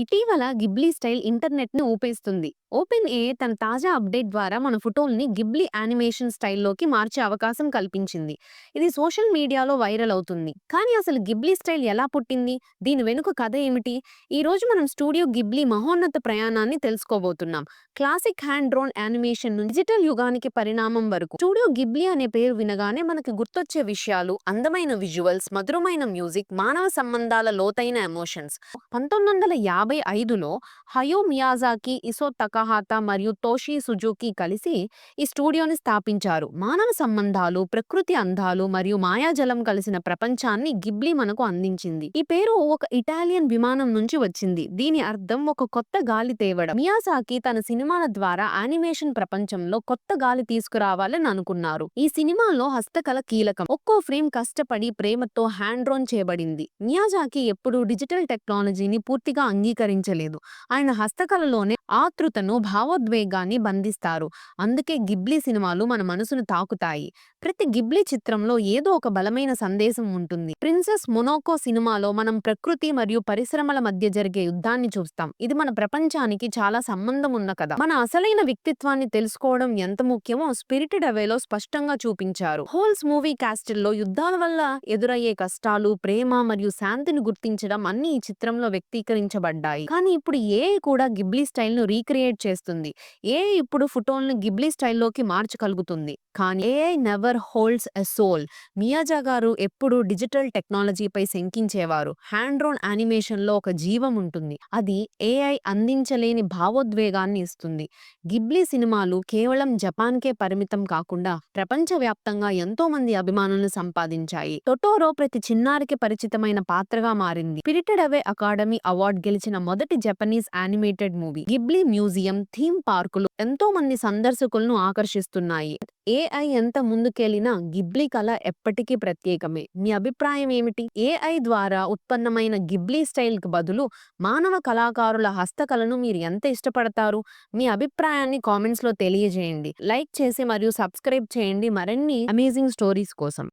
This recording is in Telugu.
ఇటీవల గిబ్లీ స్టైల్ ఇంటర్నెట్‌ని ఊపేస్తుంది. ఓపెన్ ఏఐ తన తాజా అప్డేట్ ద్వారా మన ఫోటోల్ని గిబ్లీ యానిమేషన్ స్టైల్‌లోకి మార్చే అవకాశం కల్పించింది. ఇది సోషల్ మీడియాలో వైరల్ అవుతుంది. కానీ అసలు గిబ్లీ స్టైల్ ఎలా పుట్టింది? దీని వెనుక కథ ఏమిటి? ఈ రోజు మనం స్టూడియో గిబ్లీ మహోన్నత ప్రయాణాన్ని తెలుసుకోబోతున్నాం. క్లాసిక్ హ్యాండ్ డ్రోన్ యానిమేషన్ నుంచి డిజిటల్ యుగానికి పరిణామం వరకు. స్టూడియో గిబ్లీ అనే పేరు వినగానే మనకు గుర్తొచ్చే విషయాలు అందమైన విజువల్స్, మధురమైన మ్యూజిక్, మానవ సంబంధాల లోతైన ఎమోషన్స్. 1955లో హయో మియాజాకి, ఇసో తకహాతా మరియు తోషి సుజుకి కలిసి ఈ స్టూడియోని స్థాపించారు. మానవ సంబంధాలు, ప్రకృతి అందాలు మరియు మాయాజలం కలిసిన ప్రపంచాన్ని గిబ్లీ మనకు అందించింది. ఈ పేరు ఒక ఇటాలియన్ విమానం నుంచి వచ్చింది. దీని అర్థం ఒక కొత్త గాలి తేవడం. మియాజాకి తన సినిమాల ద్వారా యానిమేషన్ ప్రపంచంలో కొత్త గాలి తీసుకురావాలని అనుకున్నారు. ఈ సినిమాలో హస్తకళ కీలకం. ఒక్కో ఫ్రేమ్ కష్టపడి ప్రేమతో హ్యాండ్ డ్రోన్ చేయబడింది. మియాజాకి ఎప్పుడూ డిజిటల్ టెక్నాలజీని పూర్తిగా అంగీకరించలేదు. ఆయన హస్తకళలోనే ఆతృతను, భావోద్వేగాన్ని బంధిస్తారు. అందుకే గిబ్లీ సినిమాలు మన మనసును తాకుతాయి. ప్రతి గిబ్లీ చిత్రంలో ఏదో ఒక బలమైన సందేశం ఉంటుంది. ప్రిన్సెస్ మొనాకో సినిమాలో మనం ప్రకృతి మరియు పరిశ్రమల మధ్య జరిగే యుద్ధాన్ని చూస్తాం. ఇది మన ప్రపంచానికి చాలా సంబంధం ఉన్న కథ. మన అసలైన వ్యక్తిత్వాన్ని తెలుసుకోవడం ఎంత ముఖ్యమో స్పిరిటెడ్ అవేలో స్పష్టంగా చూపించారు. హోల్స్ మూవీ కాస్టిల్లో యుద్ధాల వల్ల ఎదురయ్యే కష్టాలు, ప్రేమ మరియు శాంతిని గుర్తించడం అన్ని ఈ చిత్రంలో వ్యక్తీకరించబడ్డాయి. కానీ ఇప్పుడు ఏఐ కూడా గిబ్లీ స్టైల్ ను రీక్రియేట్ చేస్తుంది. ఏఐ ఇప్పుడు ఫోటోల్ని గిబ్లీ స్టైల్లోకి మార్చగలుగుతుంది. కానీ AI never holds a soul. Miyazaki గారు ఎప్పుడూ డిజిటల్ టెక్నాలజీపై శంకించేవారు. హ్యాండ్ డ్రోన్ యానిమేషన్ లో ఒక జీవం ఉంటుంది. అది ఏఐ అందించలేని భావోద్వేగాన్ని ఇస్తుంది. గిబ్లీ సినిమాలు కేవలం జపాన్కే పరిమితం కాకుండా ప్రపంచవ్యాప్తంగా ఎంతో మంది అభిమానులను సంపాదించాయి. టొటోరో ప్రతి చిన్నారికి పరిచితమైన పాత్రగా మారింది. స్పిరిటెడ్ అవే అకాడమీ అవార్డు గెలిచిన మొదటి Japanese animated movie. Ghibli museum, theme పార్కులు ఎంతో మంది సందర్శకులను ఆకర్షిస్తున్నాయి. ఏఐ ఎంత ముందుకెళ్లినా గిబ్లీ కళ ఎప్పటికీ ప్రత్యేకమే. మీ అభిప్రాయం ఏమిటి? ఏఐ ద్వారా ఉత్పన్నమైన గిబ్లీ స్టైల్ కు బదులు మానవ కళాకారుల హస్తకళను మీరు ఎంత ఇష్టపడతారు? మీ అభిప్రాయాన్ని కామెంట్స్ లో తెలియజేయండి. లైక్ చేసి మరియు సబ్స్క్రైబ్ చేయండి మరిన్ని అమేజింగ్ స్టోరీస్ కోసం.